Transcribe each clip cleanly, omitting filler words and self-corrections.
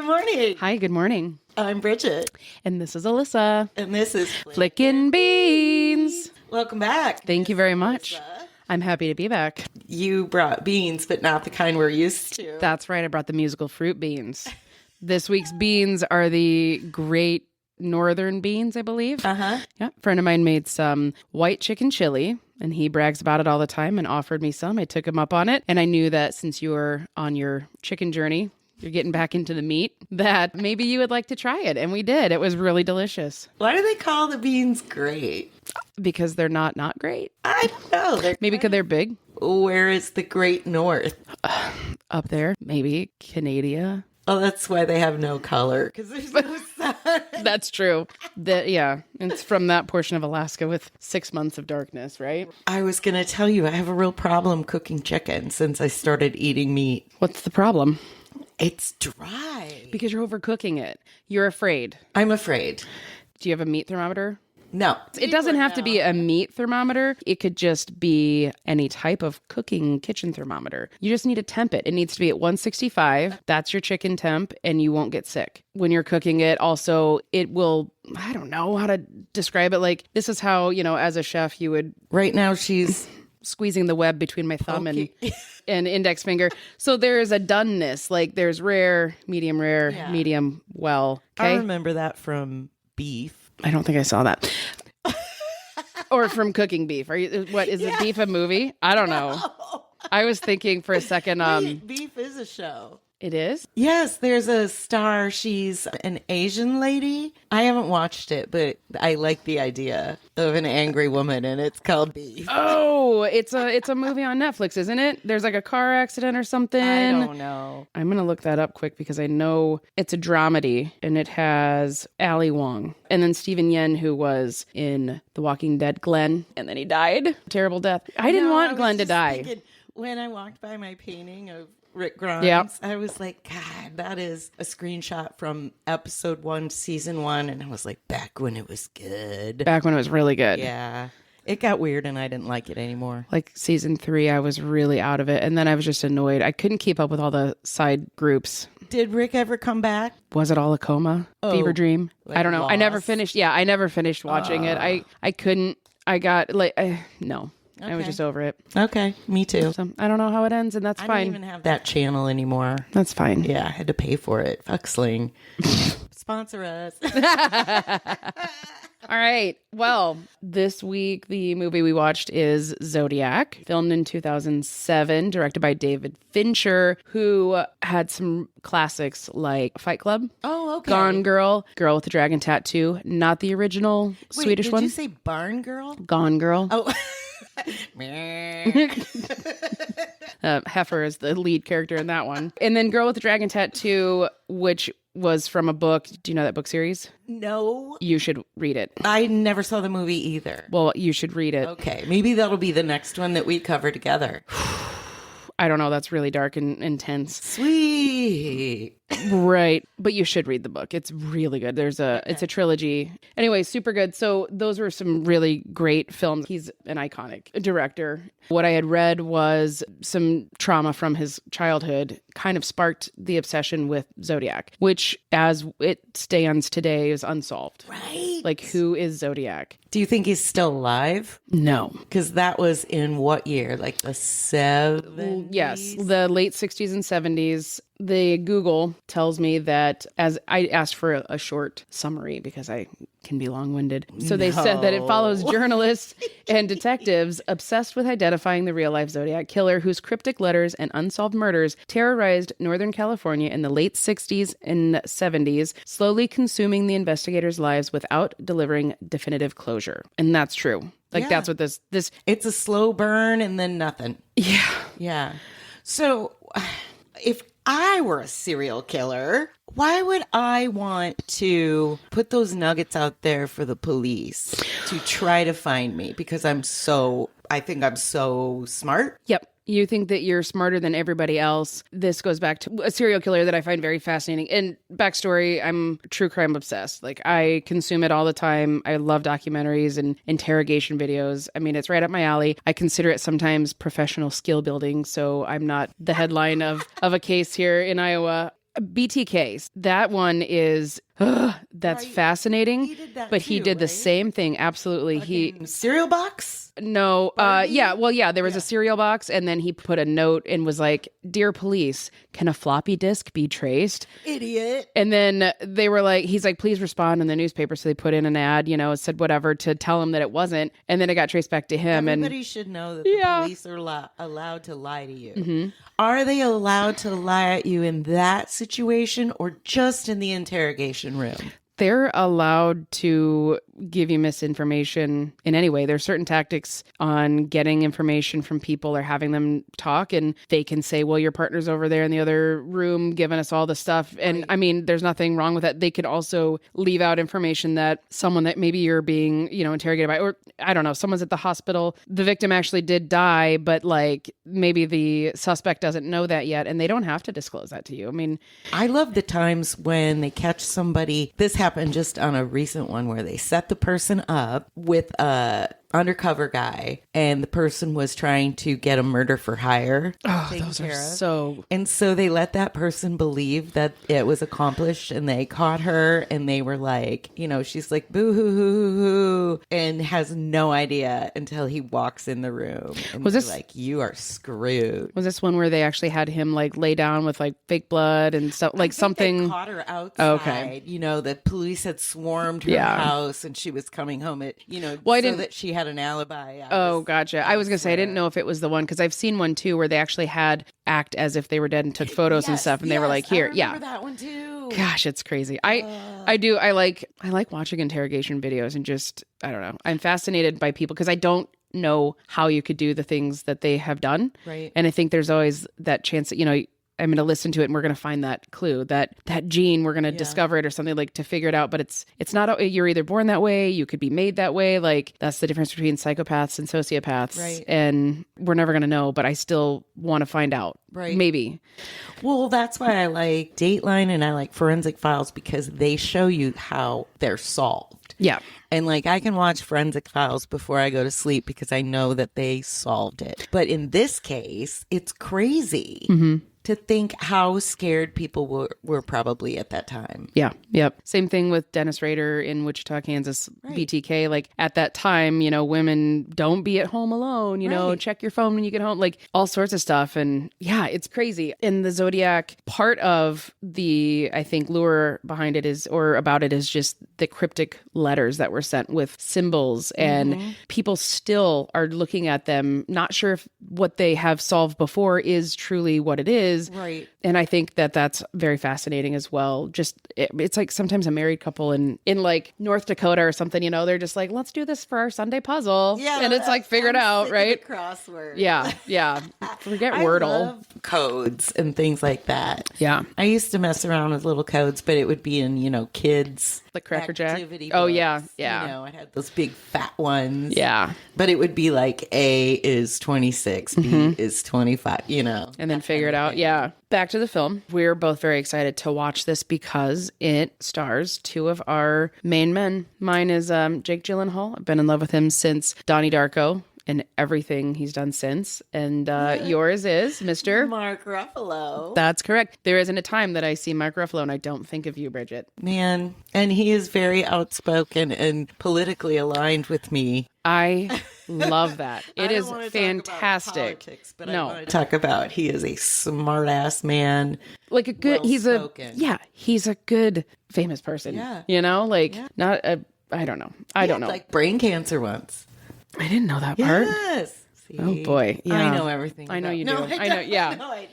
morning. Hi, good morning. I'm Bridget. And this is Alyssa. And this is Flickin' Beans. Welcome back. Thank you very much. Alyssa. I'm happy to be back. You brought beans, but not the kind we're used to. That's right. I brought the musical fruit beans. This week's beans are the Great Northern beans, I believe. Uh-huh. Yeah. A friend of mine made some white chicken chili, and he brags about it all the time and offered me some. I took him up on it. And I knew that since you were on your chicken journey, you're getting back into the meat, that maybe you would like to try it. And we did. It was really delicious. Why do they call the beans great? Because they're not great. I don't know. Maybe because they're big. Where is the Great North? Up there. Maybe Canada. Oh, that's why they have no color, because there's no sun. That's true. Yeah. It's from that portion of Alaska with 6 months of darkness, right? I was going to tell you, I have a real problem cooking chicken since I started eating meat. What's the problem? It's dry. Because you're overcooking it. You're afraid. I'm afraid. Do you have a meat thermometer? No. It doesn't have to be a meat thermometer. It could just be any type of cooking kitchen thermometer. You just need to temp it. It needs to be at 165. That's your chicken temp, and you won't get sick. When you're cooking it, also, it will, I don't know how to describe it. Like, this is how, as a chef, you would... Right now, she's... squeezing the web between my thumb and index finger. So there's a doneness. Like, there's rare, medium, well. Okay? I remember that from beef. I don't think I saw that. Or from cooking beef. What is it? Beef a movie? I don't know. I was thinking for a second. Wait, beef is a show. It is? Yes, there's a star. She's an Asian lady. I haven't watched it, but I like the idea of an angry woman, and it's called Beef. Oh, it's a movie on Netflix, isn't it? There's like a car accident or something. I don't know. I'm going to look that up quick because I know it's a dramedy, and it has Ali Wong. And then Stephen Yen, who was in The Walking Dead, Glenn, and then he died. Terrible death. I didn't want Glenn to die. Thinking, when I walked by my painting of Rick Grimes, yep. I was like, God, that is a screenshot from episode 1, season 1. And I was like, back when it was good. Back when it was really good. Yeah. It got weird and I didn't like it anymore. Like season 3, I was really out of it. And then I was just annoyed. I couldn't keep up with all the side groups. Did Rick ever come back? Was it all a coma? Fever dream? Like I don't know. Lost? I never finished. Yeah, I never finished watching it. I couldn't. I got no. Okay. I was just over it. Okay, me too. So I don't know how it ends, and that's I fine. don't even have that channel anymore. That's fine. Yeah, I had to pay for it. Fuck Sling. Sponsor us. All right. Well, this week, the movie we watched is Zodiac, filmed in 2007, directed by David Fincher, who had some classics like Fight Club. Oh, okay. Gone Girl, Girl with the Dragon Tattoo, not the original Swedish one. Did you say Barn Girl? Gone Girl. Oh. Heifer is the lead character in that one. And then Girl with the Dragon Tattoo, which was from a book. Do you know that book series? No. You should read it. I never saw the movie either. Well, you should read it. Okay. Maybe that'll be the next one that we cover together. I don't know. That's really dark and intense. Sweet. Right. But you should read the book. It's really good. It's a trilogy. Anyway, super good. So those were some really great films. He's an iconic director. What I had read was some trauma from his childhood kind of sparked the obsession with Zodiac, which as it stands today is unsolved. Right. Like, who is Zodiac? Do you think he's still alive? No. Because that was in what year? Like the 70s? Yes, the late 60s and 70s. The Google tells me that, as I asked for a short summary because I can be long-winded. So they said that it follows journalists and detectives obsessed with identifying the real-life Zodiac Killer whose cryptic letters and unsolved murders terrorized Northern California in the late 60s and 70s, slowly consuming the investigators' lives without delivering definitive closure. And that's true. Like, that's what this... It's a slow burn and then nothing. Yeah. Yeah. So if I were a serial killer, why would I want to put those nuggets out there for the police to try to find me? Because I think I'm so smart. Yep. You think that you're smarter than everybody else. This goes back to a serial killer that I find very fascinating. And backstory, I'm true crime obsessed. Like, I consume it all the time. I love documentaries and interrogation videos. I mean, it's right up my alley. I consider it sometimes professional skill building. So I'm not the headline of a case here in Iowa. BTK. That one is that's Right. fascinating. He did that but he too, did the right? same thing. Absolutely. Cereal box? No, Barbie? there was a cereal box, and then he put a note and was like, "Dear police, can a floppy disk be traced?" Idiot. And then they were like, he's like, "Please respond in the newspaper." So they put in an ad, said whatever to tell him that it wasn't, and then it got traced back to him. Everybody should know that the Yeah. police are allowed to lie to you. Mm-hmm. Are they allowed to lie at you in that situation or just in the interrogation room? They're allowed to give you misinformation in any way. There's certain tactics on getting information from people or having them talk, and they can say, well, your partner's over there in the other room giving us all the stuff. And Right. I mean, there's nothing wrong with that. They could also leave out information that someone that maybe you're being, interrogated by, or I don't know, someone's at the hospital. The victim actually did die, but like maybe the suspect doesn't know that yet, and they don't have to disclose that to you. I mean, I love the times when they catch somebody. This happened just on a recent one where they set the person up with a undercover guy, and the person was trying to get a murder for hire taken those are care of. so And so they let that person believe that it was accomplished, and they caught her, and they were like, she's like, boo hoo hoo hoo hoo, and has no idea until he walks in the room. And Was they're this- like, you are screwed. Was this one where they actually had him like lay down with like fake blood and stuff, like I think something? they caught her outside. Okay. The police had swarmed her Yeah. house, and she was coming home at Well, I so didn't- that she had an alibi. Oh, gotcha. I was gonna say I didn't know if it was the one because I've seen one too where they actually had act as if they were dead and took photos and stuff, and they were like, "Here, I yeah." remember that one too. Gosh, it's crazy. I like watching interrogation videos and just I don't know. I'm fascinated by people because I don't know how you could do the things that they have done. Right. And I think there's always that chance that I'm going to listen to it and we're going to find that clue, that gene, we're going to discover it or something, like to figure it out. But it's not, you're either born that way, you could be made that way. Like that's the difference between psychopaths and sociopaths. Right. And we're never going to know, but I still want to find out. Right. Maybe. Well, that's why I like Dateline and I like Forensic Files, because they show you how they're solved. Yeah. And like I can watch Forensic Files before I go to sleep because I know that they solved it. But in this case, it's crazy to think how scared people were probably at that time. Yeah. Yep. Same thing with Dennis Rader in Wichita, Kansas, Right. BTK. Like at that time, women don't be at home alone, Right. check your phone when you get home, like all sorts of stuff. And yeah, it's crazy. And the Zodiac, part of the, I think, lure behind it is just the cryptic letters that were sent with symbols. And people still are looking at them, not sure if what they have solved before is truly what it is. Right. And I think that that's very fascinating as well. Just it's like sometimes a married couple in like North Dakota or something, they're just like, let's do this for our Sunday puzzle. Yeah. And it's like, figure it out, right? Crossword. Yeah. Yeah. Forget I Wordle. love codes and things like that. Yeah. I used to mess around with little codes, but it would be in, kids' Like Cracker Jack. activity Oh, books. yeah. Yeah. I had those big fat ones. Yeah. But it would be like A is 26, B is 25, And then figure it out. Yeah. Back to the film. We're both very excited to watch this because it stars two of our main men. Mine is Jake Gyllenhaal. I've been in love with him since Donnie Darko and everything he's done since. And yours is Mr. Mark Ruffalo. That's correct. There isn't a time that I see Mark Ruffalo and I don't think of you, Bridget. Man, and he is very outspoken and politically aligned with me. I love that. It is I don't wanna talk about fantastic. politics, but No. I want to talk about he is a smart ass man. Like a good, Well-spoken. he's a good famous person. Yeah. Not a, I don't know. I don't know. Like brain cancer once. I didn't know that part. Yes. See? Oh boy. Yeah. I know everything. I know about- you No, do. I I know. don't. Yeah. No, I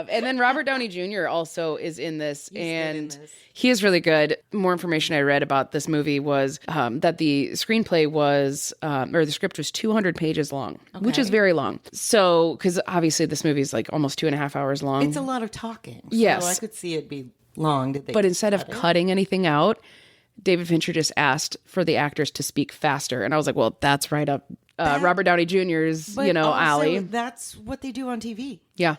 don't. And then Robert Downey Jr. also is in this, He's good in and this. he is really good. More information I read about this movie was that the screenplay was, or the script was 200 pages long, which is Okay. very long. So, because obviously this movie is like almost 2.5 hours long. It's a lot of talking. Yes. So I could see it be long. Did they? But instead of cut it? cutting anything out, David Fincher just asked for the actors to speak faster, and I was like, well, that's right up Robert Downey Jr.'s, But also, alley. That's what they do on TV. Yeah.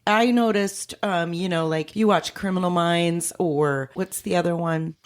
I noticed, like you watch Criminal Minds or what's the other one?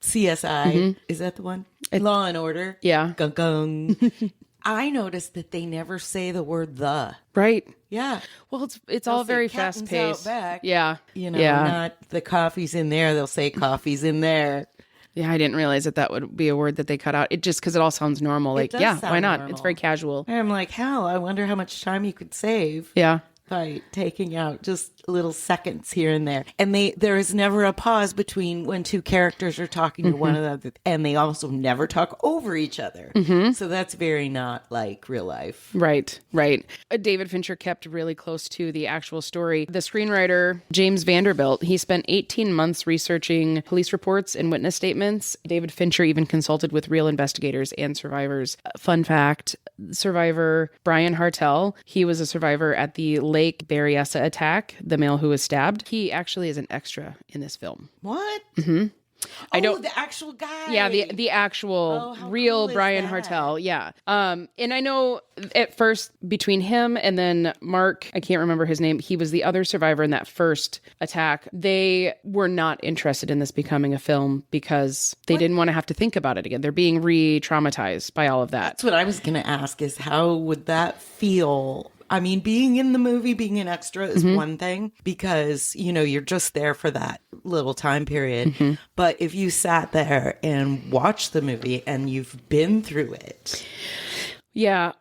CSI. Is that the one? Law and Order. Yeah. Gung gung. I noticed that they never say the word "the." Right. Yeah. Well, it's They'll all say very "Captain's fast paced. out back." Yeah. You know, Yeah. not the coffee's in there. They'll say coffee's in there. Yeah, I didn't realize that would be a word that they cut out. It just because it all sounds normal. Like, does yeah, why sound not? normal. It's very casual. And I'm like, hell, I wonder how much time you could save. Yeah. By taking out just little seconds here and there. And there is never a pause between when two characters are talking to one another. And they also never talk over each other. So that's very not like real life. Right, right. David Fincher kept really close to the actual story. The screenwriter, James Vanderbilt, he spent 18 months researching police reports and witness statements. David Fincher even consulted with real investigators and survivors. Fun fact, survivor Brian Hartel, he was a survivor at the Lake Berryessa attack, the male who was stabbed. He actually is an extra in this film. What? I don't. The actual guy. Yeah, the actual real cool is Brian that? Hartel. Yeah. And I know at first between him and then Mark, I can't remember his name. He was the other survivor in that first attack. They were not interested in this becoming a film because they didn't want to have to think about it again. They're being re-traumatized by all of that. That's what I was going to ask is how would that feel? I mean, being in the movie, being an extra is one thing because, you know, you're just there for that little time period. But if you sat there and watched the movie and you've been through it. Yeah.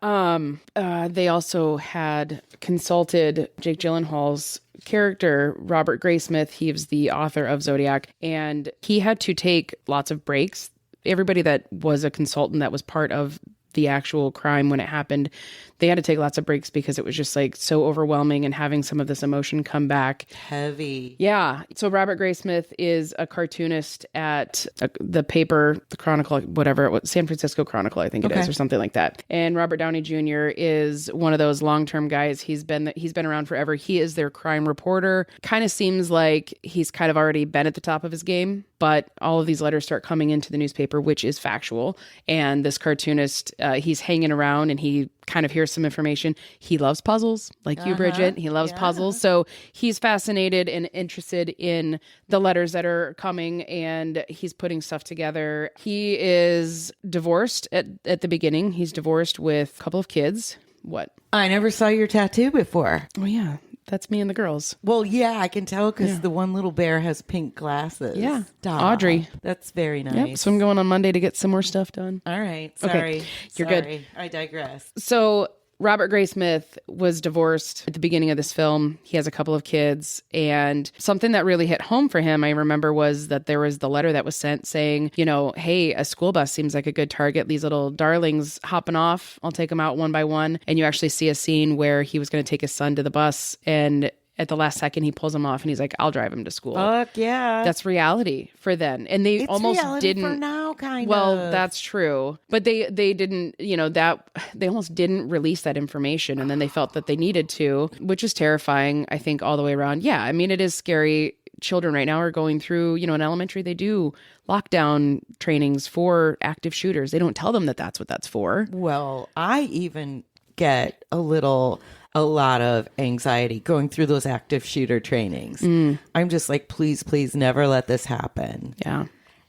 They also had consulted Jake Gyllenhaal's character, Robert Graysmith. He was the author of Zodiac, and he had to take lots of breaks. Everybody that was a consultant that was part of the actual crime when it happened, they had to take lots of breaks because it was just like so overwhelming and having some of this emotion come back. Heavy. Yeah. So Robert Graysmith is a cartoonist at the paper, the Chronicle, whatever it was, San Francisco Chronicle, I think it is, or something like that. And Robert Downey Jr. is one of those long-term guys. He's been around forever. He is their crime reporter. Kind of seems like he's kind of already been at the top of his game, but all of these letters start coming into the newspaper, which is factual. And this cartoonist, he's hanging around and he kind of hears some information. He loves puzzles, like you, Bridget. He loves puzzles. So he's fascinated and interested in the letters that are coming, and he's putting stuff together. He is divorced at the beginning. He's divorced with a couple of kids. What? I never saw your tattoo before. Oh, yeah. That's me and the girls. Well, yeah, I can tell because the one little bear has pink glasses. Yeah. Stop. Audrey. That's very nice. Yep. So I'm going on Monday to get some more stuff done. All right. Sorry. You're good. I digress. So Robert Graysmith was divorced at the beginning of this film. He has a couple of kids, and something that really hit home for him, I remember, was that there was the letter that was sent saying, you know, hey, a school bus seems like a good target. These little darlings hopping off. I'll take them out one by one. And you actually see a scene where he was going to take his son to the bus, and at the last second, he pulls him off and he's like, I'll drive him to school. Fuck yeah. That's reality for then. And they It's almost reality didn't. for now, kind well, of. that's true. But they didn't, you know, that they almost didn't release that information. And then they felt that they needed to, which is terrifying, I think, all the way around. Yeah. I mean, it is scary. Children right now are going through, you know, in elementary, they do lockdown trainings for active shooters. They don't tell them that that's what that's for. Well, I even get a lot of anxiety going through those active shooter trainings. I'm just like, please, please never let this happen. Yeah.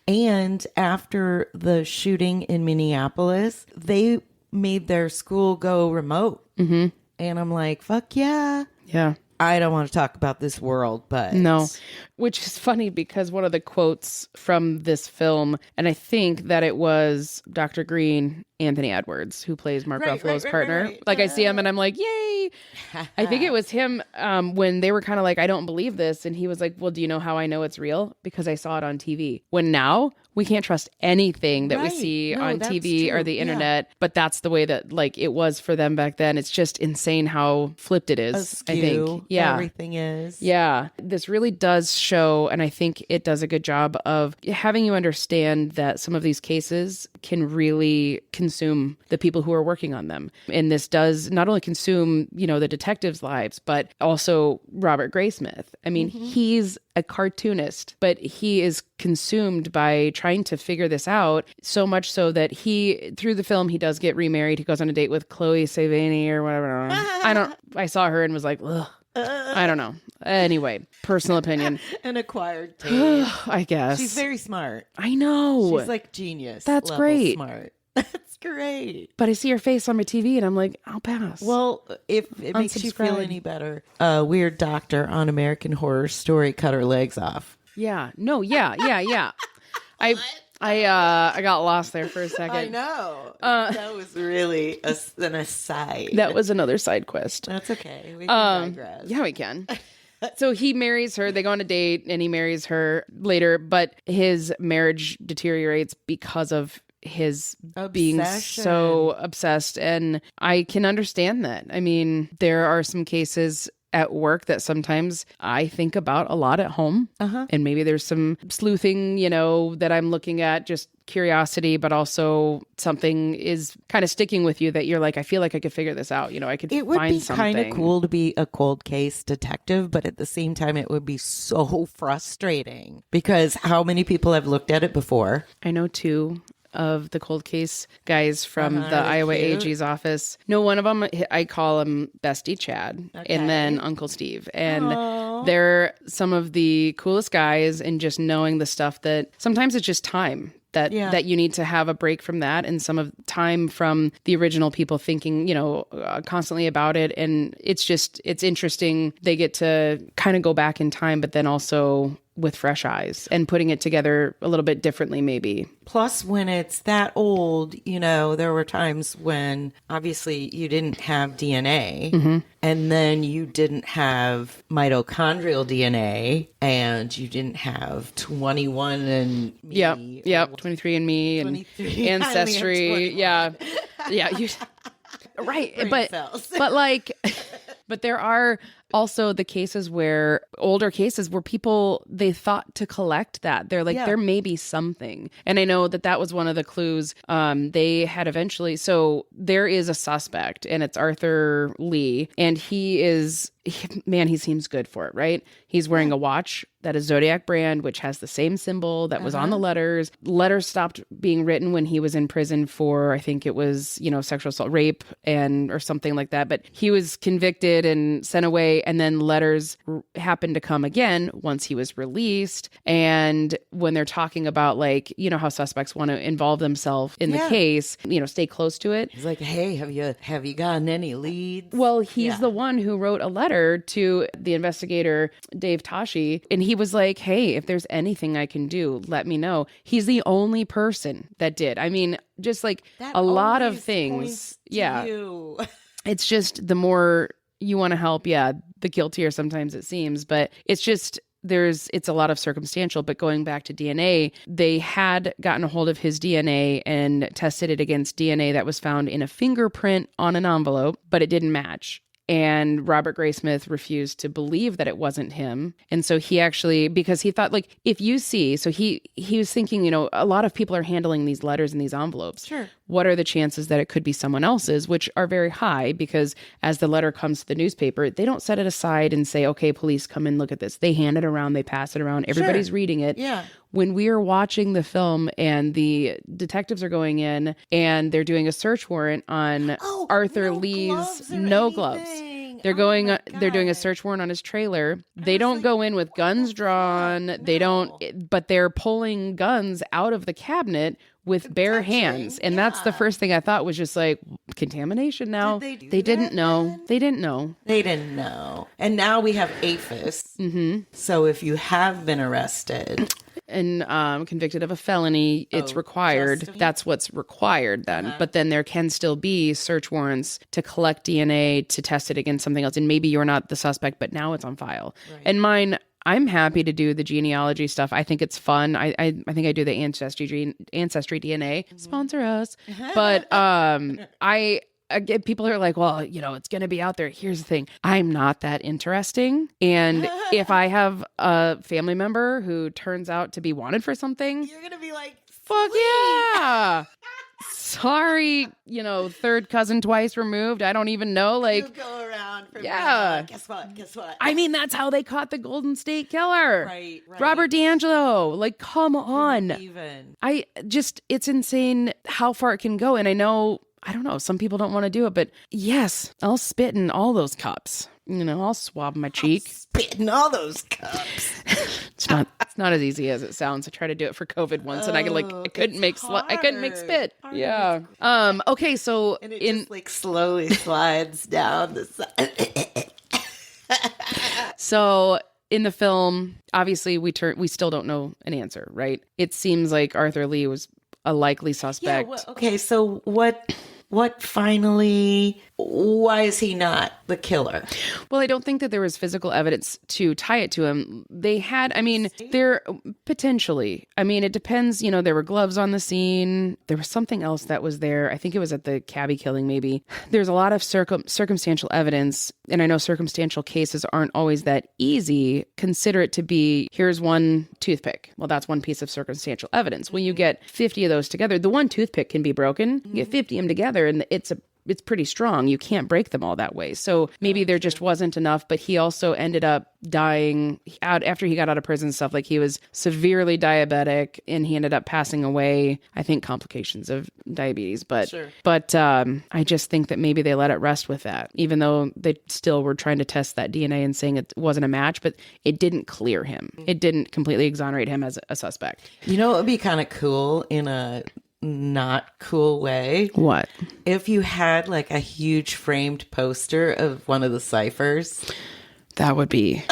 And after the shooting in Minneapolis, they made their school go remote. And I'm like, fuck yeah. Yeah. I don't want to talk about this world, but no, which is funny because one of the quotes from this film, and I think that it was Dr. Green, Anthony Edwards, who plays Mark Ruffalo's partner. Right. Like I see him and I'm like, yay. I think it was him when they were kind of like, I don't believe this. And he was like, well, do you know how I know it's real? Because I saw it on TV. When now we can't trust anything that we see on TV or the internet, but that's the way that like it was for them back then. It's just insane how flipped it is. Askew, I think. Yeah. Everything is. Yeah. This really does show, and I think it does a good job of having you understand that some of these cases can really consume the people who are working on them. And this does not only consume, you know, the detectives' lives, but also Robert Graysmith. I mean, he's a cartoonist, but he is consumed by trying to figure this out, so much so that through the film, he does get remarried. He goes on a date with Chloe Sevigny or whatever. I saw her and was like, ugh. I don't know. Anyway, personal opinion. An acquired taste. I guess. She's very smart. I know. She's like genius. That's level great. Smart. That's great. But I see your face on my TV and I'm like, I'll pass. Well, if it makes you feel Unsubscribe. any better, a weird doctor on American Horror Story cut her legs off. yeah. No, yeah. I got lost there for a second. I know. That was really an aside. That was another side quest. That's okay. We can digress. Yeah, we can. So he marries her. They go on a date and he marries her later, but his marriage deteriorates because of his being Obsession. so obsessed. And I can understand that. I mean, there are some cases at work that sometimes I think about a lot at home. And maybe there's some sleuthing, that I'm looking at, just curiosity, but also something is kind of sticking with you that you're like, I feel like I could figure this out. I could It would find be something. kind of cool to be a cold case detective, but at the same time, it would be so frustrating because how many people have looked at it before? I know 2 of the cold case guys from the Are they Iowa cute? AG's office. No, one of them, I call him Bestie Chad and then Uncle Steve. And they're some of the coolest guys, and just knowing the stuff that sometimes it's just time. That you need to have a break from that, and some of time from the original people thinking, constantly about it. And it's interesting. They get to kind of go back in time, but then also with fresh eyes and putting it together a little bit differently, maybe. Plus, when it's that old, there were times when obviously you didn't have DNA and then you didn't have mitochondrial DNA and you didn't have 21 and me. Yep. 23 and me and 23. Ancestry. Yeah. You right. Brain cells. But there are also the cases where older cases where people, they thought to collect that. They're like, there may be something. And I know that was one of the clues they had eventually. So there is a suspect, and it's Arthur Lee. And he seems good for it, right? He's wearing a watch that is Zodiac brand, which has the same symbol that was on the letters. Letters stopped being written when he was in prison for, I think it was, sexual assault, rape, or something like that. But he was convicted and sent away. And then letters happened to come again once he was released. And when they're talking about, how suspects want to involve themselves in the case, stay close to it. He's like, hey, have you gotten any leads? Well, he's the one who wrote a letter to the investigator, Dave Tashi, and he was like, hey, if there's anything I can do, let me know. He's the only person that did. I mean, just like That a lot of always things. points to Yeah. you. It's just the more you want to help, the guiltier sometimes it seems, but it's just it's a lot of circumstantial. But going back to DNA, they had gotten a hold of his DNA and tested it against DNA that was found in a fingerprint on an envelope, but it didn't match. And Robert Graysmith refused to believe that it wasn't him. And so he actually, because he thought, if you see, so he was thinking, a lot of people are handling these letters in these envelopes. Sure. What are the chances that it could be someone else's, which are very high, because as the letter comes to the newspaper, they don't set it aside and say, okay, police, come and look at this. They hand it around, they pass it around, everybody's reading it. Yeah. When we are watching the film and the detectives are going in and they're doing a search warrant on Arthur Lee's no gloves. They're they're doing a search warrant on his trailer. They don't go in with guns drawn. They don't, but they're pulling guns out of the cabinet with bare hands. And that's the first thing I thought was just like, contamination now. They didn't know. They didn't know. They didn't know. And now we have APHIS. Mm-hmm. So if you have been arrested and convicted of a felony, it's required. That's what's required then. But then there can still be search warrants to collect DNA to test it against something else. And maybe you're not the suspect, but now it's on file. Right. And mine, I'm happy to do the genealogy stuff. I think it's fun. I think I do the ancestry DNA. Sponsor us. But I get people are like, well, it's going to be out there. Here's the thing. I'm not that interesting. And if I have a family member who turns out to be wanted for something, you're going to be like, fuck yeah. Sorry, third cousin twice removed. I don't even know. you go around for guess what? I mean, that's how they caught the Golden State Killer. Right. Robert D'Angelo. Come on. Even. It's insane how far it can go. And I know I don't know. Some people don't want to do it, but yes, I'll spit in all those cups. I'll swab my cheek. Spit in all those cups. It's not as easy as it sounds. I tried to do it for COVID once, and I couldn't make spit. Yeah. Okay. So and it just like slowly slides down the side. So in the film, obviously we still don't know an answer, right? It seems like Arthur Lee was a likely suspect. Yeah, well, okay, so what finally, why is he not the killer? Well, I don't think that there was physical evidence to tie it to him. There potentially. I mean, it depends. There were gloves on the scene. There was something else that was there. I think it was at the cabbie killing, maybe. There's a lot of circumstantial evidence, and I know circumstantial cases aren't always that easy. Consider it to be, here's one toothpick. Well, that's one piece of circumstantial evidence. When you get 50 of those together, the one toothpick can be broken. You get 50 of them together, and it's pretty strong. You can't break them all that way. So maybe there just wasn't enough, but he also ended up dying out after he got out of prison and stuff. Like, he was severely diabetic and he ended up passing away. I think complications of diabetes, but I just think that maybe they let it rest with that, even though they still were trying to test that DNA and saying it wasn't a match, but it didn't clear him. It didn't completely exonerate him as a suspect. It would be kind of cool in a not cool way. What? If you had like a huge framed poster of one of the ciphers. That would be...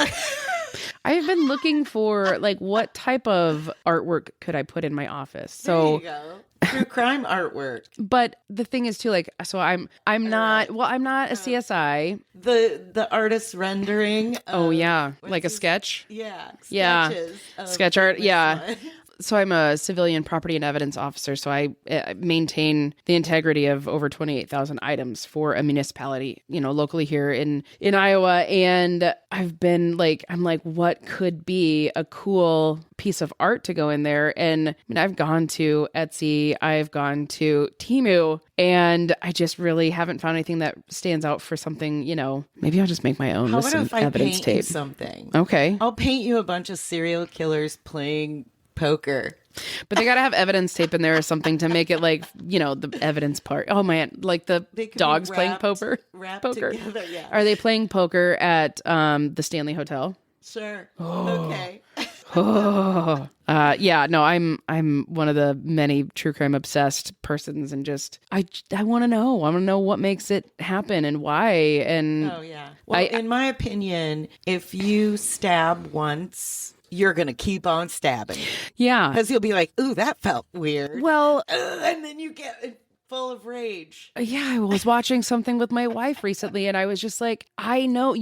I've been looking for like what type of artwork could I put in my office. So there you go. True crime artwork. But the thing is too, like, so I'm not a CSI. The artist rendering. Like a sketch. Yeah. Sketches sketch art. Yeah. So I'm a civilian property and evidence officer. So I maintain the integrity of over 28,000 items for a municipality, locally here in Iowa. And I've been like, what could be a cool piece of art to go in there? And I've gone to Etsy, I've gone to Temu, and I just really haven't found anything that stands out for something, maybe I'll just make my own with some evidence tape. Something. Okay. I'll paint you a bunch of serial killers playing poker. But they got to have evidence tape in there or something to make it like, the evidence part. Oh man, like the dogs playing poker. Together, yeah. Are they playing poker at the Stanley Hotel? Sure. Okay. I'm one of the many true crime obsessed persons, and just I want to know. I want to know what makes it happen and why. And well, in my opinion, if you stab once, you're going to keep on stabbing. Yeah. Because you'll be like, ooh, that felt weird. Well, and then you get full of rage. Yeah, I was watching something with my wife recently, and I was just like, I know,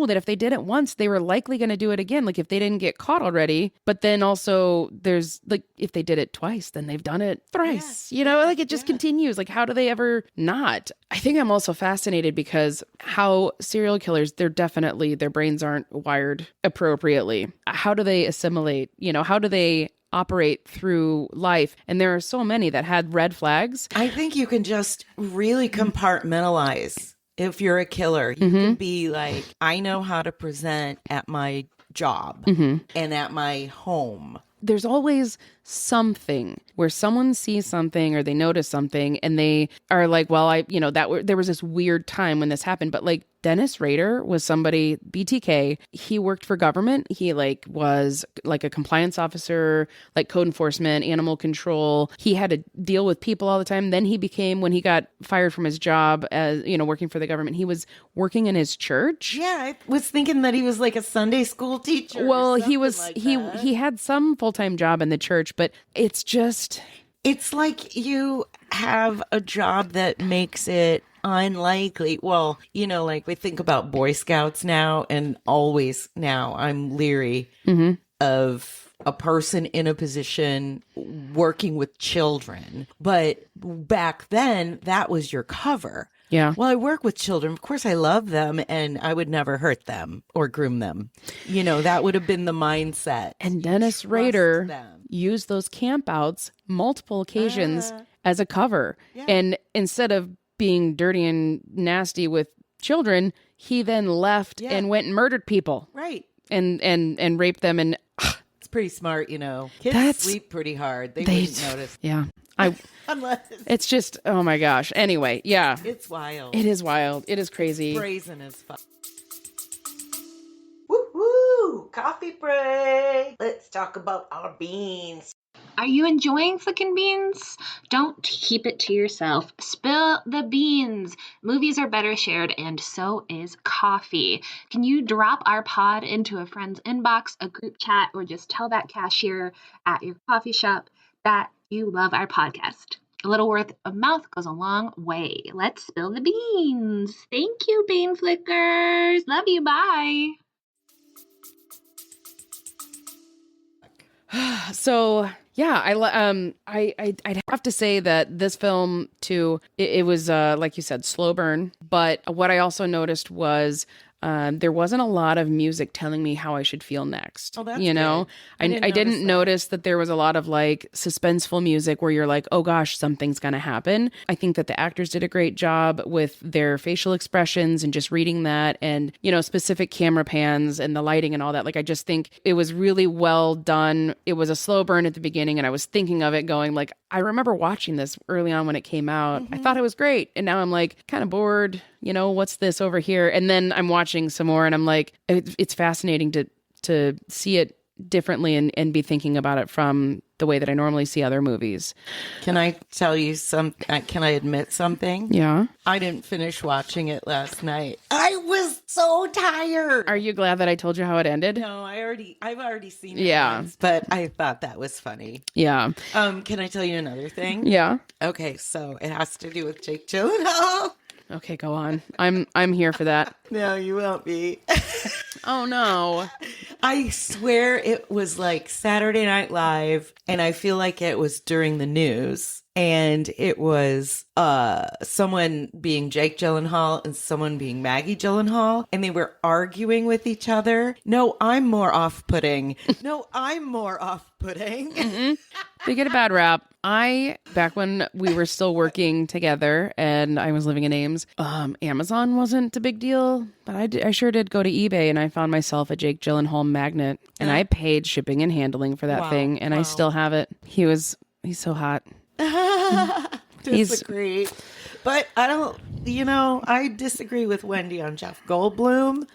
that if they did it once, they were likely going to do it again. Like, if they didn't get caught already. But then also there's like, if they did it twice, then they've done it thrice. It just continues. Like, how do they ever not? I think I'm also fascinated because how serial killers, their brains aren't wired appropriately. How do they assimilate? How do they operate through life? And there are so many that had red flags. I think you can just really compartmentalize. If you're a killer, you can be like, I know how to present at my job and at my home. There's always something where someone sees something or they notice something and they are like, well, there was this weird time when this happened. But like Dennis Rader was somebody, BTK, he worked for government. He was a compliance officer, like code enforcement, animal control. He had to deal with people all the time. Then he became, when he got fired from his job as, working for the government, he was working in his church. Yeah, I was thinking that he was like a Sunday school teacher. Well, he had some full-time job in the church, but it's like you have a job that makes it unlikely. Well, like we think about Boy Scouts now, and always now I'm leery of a person in a position working with children. But back then, that was your cover. Yeah. Well, I work with children. Of course, I love them, and I would never hurt them or groom them. That would have been the mindset. And Dennis Rader used those campouts multiple occasions as a cover. Yeah. And instead of being dirty and nasty with children, he then left and went and murdered people. Right. And raped them. And it's pretty smart, Kids sleep pretty hard. They wouldn't notice. Yeah. Unless It's just, oh my gosh. Anyway, yeah. it's wild. It is wild. It is crazy. Brazen as fuck. Woo-hoo! Coffee break. Let's talk about our beans. Are you enjoying flicking beans? Don't keep it to yourself. Spill the beans. Movies are better shared, and so is coffee. Can you drop our pod into a friend's inbox, a group chat, or just tell that cashier at your coffee shop that you love our podcast? A little word of mouth goes a long way. Let's spill the beans. Thank you, bean flickers. Love you. Bye. So yeah, I'd have to say that this film too, it was like you said, slow burn. But what I also noticed was there wasn't a lot of music telling me how I should feel next. Oh, that's you know, good. I didn't notice that there was a lot of like suspenseful music where you're like, oh gosh, something's gonna happen. I think that the actors did a great job with their facial expressions and just reading that, and you know, specific camera pans and the lighting and all that. Like, I just think it was really well done. It was a slow burn at the beginning, and I was thinking of it going like, I remember watching this early on when it came out. I thought it was great, and now I'm like kind of bored. You know, what's this over here? And then I'm watching some more, and I'm like, it's fascinating to see it differently and be thinking about it from the way that I normally see other movies. Can I tell you can I admit something? Yeah. I didn't finish watching it last night. I was so tired. Are you glad that I told you how it ended? No, I've already seen it once, but I thought that was funny. Yeah. Can I tell you another thing? Yeah. Okay, so it has to do with Jake Gyllenhaal. Okay, go on. I'm here for that. No, you won't be. Oh no. I swear it was like Saturday Night Live, and I feel like it was during the news, and it was someone being Jake Gyllenhaal and someone being Maggie Gyllenhaal, and they were arguing with each other. No, I'm more off-putting. No, I'm more off-putting. They get a bad rap. Back when we were still working together and I was living in Ames, Amazon wasn't a big deal, but I sure did go to eBay and I found myself a Jake Gyllenhaal magnet, and I paid shipping and handling for that thing, and I still have it. He's so hot. Disagree. But I disagree with Wendy on Jeff Goldblum.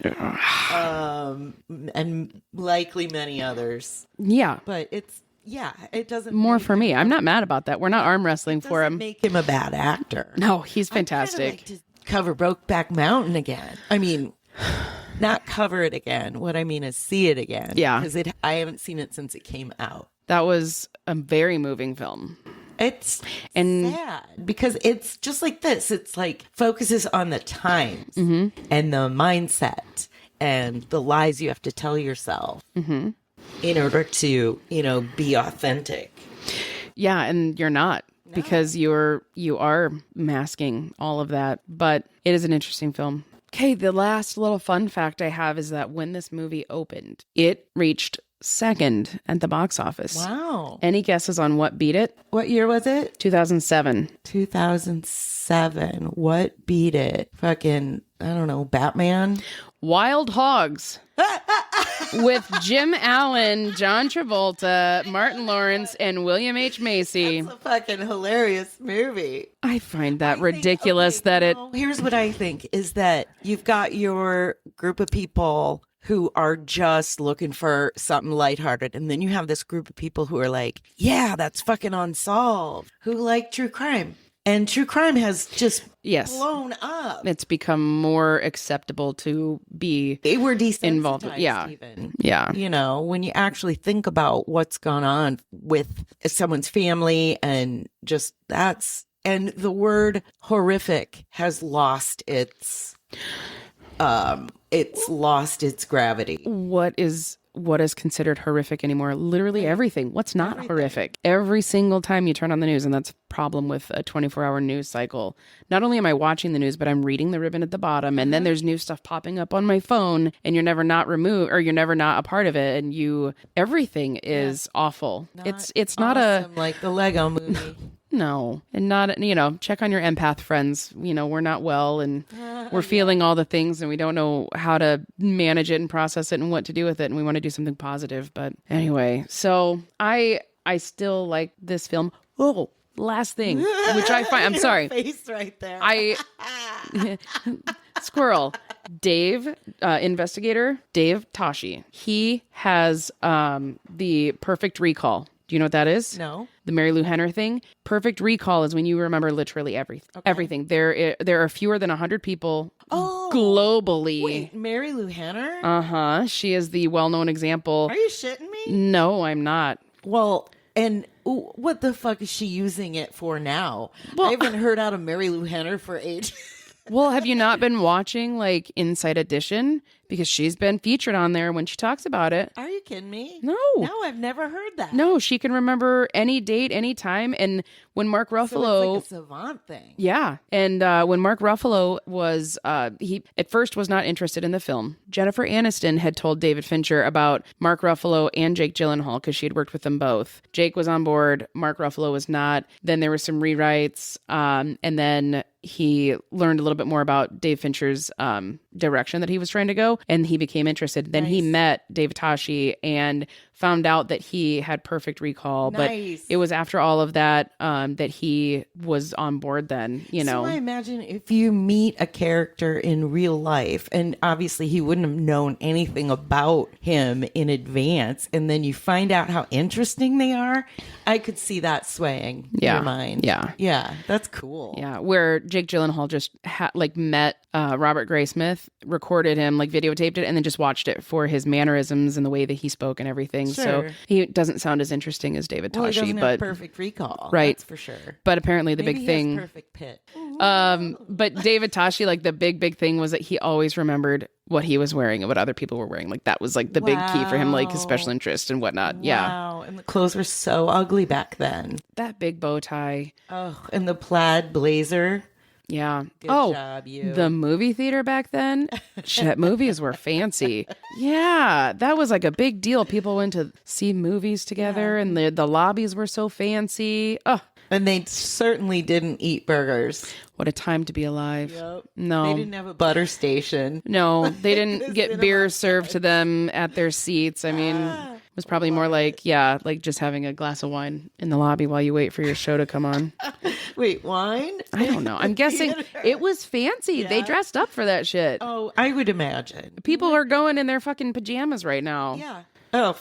And likely many others. Yeah. But it doesn't More make for me. I'm not mad about that. We're not arm wrestling for him. make him a bad actor. No, he's I'd kinda fantastic. like to cover Brokeback Mountain again. I mean, not cover it again. What I mean is see it again. Yeah. Because I haven't seen it since it came out. That was a very moving film. It's sad because it's just like this. It's like focuses on the times and the mindset and the lies you have to tell yourself in order to, be authentic. Yeah, and you're not, because you are masking all of that. But it is an interesting film. Okay, the last little fun fact I have is that when this movie opened, it reached second at the box office. Wow. Any guesses on what beat it? What year was it? 2007. 2007. What beat it? Fucking, I don't know, Batman? Wild Hogs. With Jim Allen, John Travolta, Martin Lawrence, and William H. Macy. That's a fucking hilarious movie. I find that ridiculous that it... Here's what I think is that you've got your group of people who are just looking for something lighthearted. And then you have this group of people who are like, yeah, that's fucking unsolved, who like true crime. And true crime has just blown up. It's become more acceptable to be They were involved. desensitized Yeah. even. Yeah. When you actually think about what's gone on with someone's family and just and the word horrific has lost its gravity. What is considered horrific anymore? Literally everything. What's not horrific? Every single time you turn on the news, and that's a problem with a 24-hour news cycle. Not only am I watching the news, but I'm reading the ribbon at the bottom, and then there's new stuff popping up on my phone, and you're never not removed, or you're never not a part of it, and everything is awful. It's not awesome, like the Lego movie. No, and not, check on your empath friends. We're not well, and we're feeling all the things, and we don't know how to manage it and process it and what to do with it. And we want to do something positive. But anyway, so I still like this film. Oh, last thing, which I find, I'm Your sorry. face right there. Squirrel. Dave, investigator, Dave Tashi. He has the perfect recall. Do you know what that is? No. The Mary Lou Henner thing. Perfect recall is when you remember literally everything. Everything. There are fewer than 100 people globally. Wait, Mary Lou Henner? Uh-huh. She is the well-known example. Are you shitting me? No, I'm not. Well, and what the fuck is she using it for now? I haven't heard out of Mary Lou Henner for ages. Well, have you not been watching like Inside Edition? Because she's been featured on there when she talks about it. Are you kidding me? No. No, I've never heard that. No, she can remember any date, any time. And when Mark Ruffalo... So it's like a savant thing. Yeah. And when Mark Ruffalo was... he at first was not interested in the film. Jennifer Aniston had told David Fincher about Mark Ruffalo and Jake Gyllenhaal because she had worked with them both. Jake was on board. Mark Ruffalo was not. Then there were some rewrites. And then he learned a little bit more about Dave Fincher's direction that he was trying to go, and he became interested. Then he met Dave Tashi and found out that he had perfect recall. But it was after all of that that he was on board then, you know. So I imagine if you meet a character in real life, and obviously he wouldn't have known anything about him in advance, and then you find out how interesting they are, I could see that swaying your mind. Yeah. Yeah, that's cool. Yeah, where Jake Gyllenhaal just met Robert Graysmith, recorded him, like videotaped it, and then just watched it for his mannerisms and the way that he spoke and everything. Sure. So he doesn't sound as interesting as David Well, he Tashi, doesn't but have perfect recall. Right. That's for sure. But apparently the Maybe big he thing, has perfect pit. but David Tashi, like the big thing was that he always remembered what he was wearing and what other people were wearing. Like that was like the big key for him, like his special interest and whatnot. Yeah. Wow. And the clothes were so ugly back then. That big bow tie. Oh, and the plaid blazer. Yeah. Good job, you. The movie theater back then, shit, movies were fancy. Yeah, that was like a big deal. People went to see movies together, and the lobbies were so fancy. Oh, And they certainly didn't eat burgers. what a time to be alive. Yep. No. They didn't have a butter station. No, they didn't get beer served to them at their seats. I mean, it was probably more like, like just having a glass of wine in the lobby while you wait for your show to come on. Wait, wine? I don't know. I'm guessing it was fancy. They dressed up for that shit. Oh, I would imagine. People are going in their fucking pajamas right now. Yeah. Oh,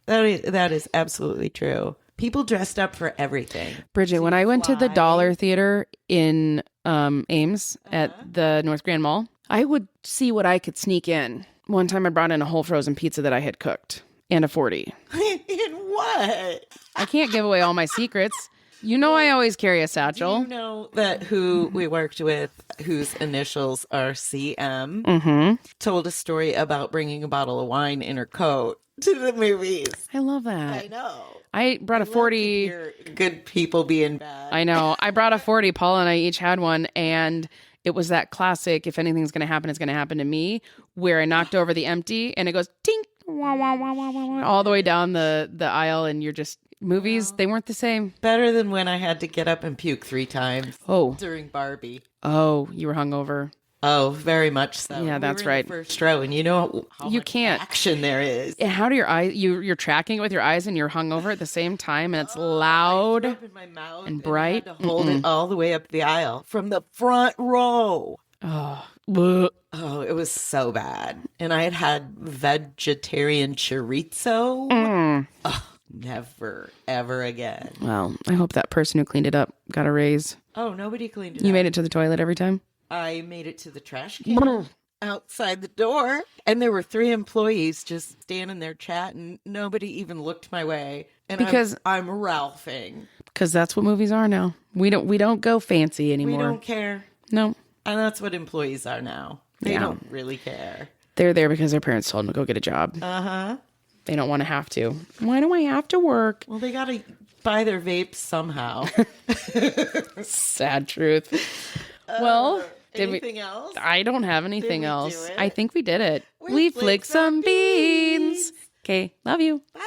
that is absolutely true. People dressed up for everything. Bridget, when I went to the Dollar Theater in Ames at the North Grand Mall, I would see what I could sneak in. One time I brought in a whole frozen pizza that I had cooked and a 40. In what? I can't give away all my secrets. You know I always carry a satchel. You know that who we worked with, whose initials are CM, told a story about bringing a bottle of wine in her coat to the movies. I love that. I know. I brought a 40. Good people being bad. I know. I brought a 40. Paul and I each had one, and it was that classic, if anything's going to happen, it's going to happen to me, where I knocked over the empty, and it goes tink, wah, wah, wah, wah, wah, wah, all the way down the aisle, and you're just... Movies, they weren't the same. Better than when I had to get up and puke 3 times. Oh. During Barbie. Oh, you were hungover. Oh, very much so. Yeah, that's right. In the first row, and you know how You much can't. action there is. And how do your eyes? You're tracking it with your eyes, and you're hungover at the same time, and it's loud I threw up in my mouth and bright. I had to hold it all the way up the aisle from the front row. Oh, bleh. Oh, it was so bad. And I had vegetarian chorizo. Oh, never, ever again. Well, I hope that person who cleaned it up got a raise. Oh, nobody cleaned it You up. made it to the toilet every time? I made it to the trash can outside the door, and there were 3 employees just standing there chatting. Nobody even looked my way, and Because- I'm Ralphing. Because that's what movies are now. We don't go fancy We anymore. don't care, No, and that's what employees are now. They Yeah. don't really care. they're there because their parents told them to go get a job. They don't want to have to. Why do I have to work? Well, they gotta buy their vapes somehow. Sad truth. Well, did we? Anything else? I don't have anything Did we do else. it? I think we did it. We We flicked flicked some some beans. Okay, love you. Bye.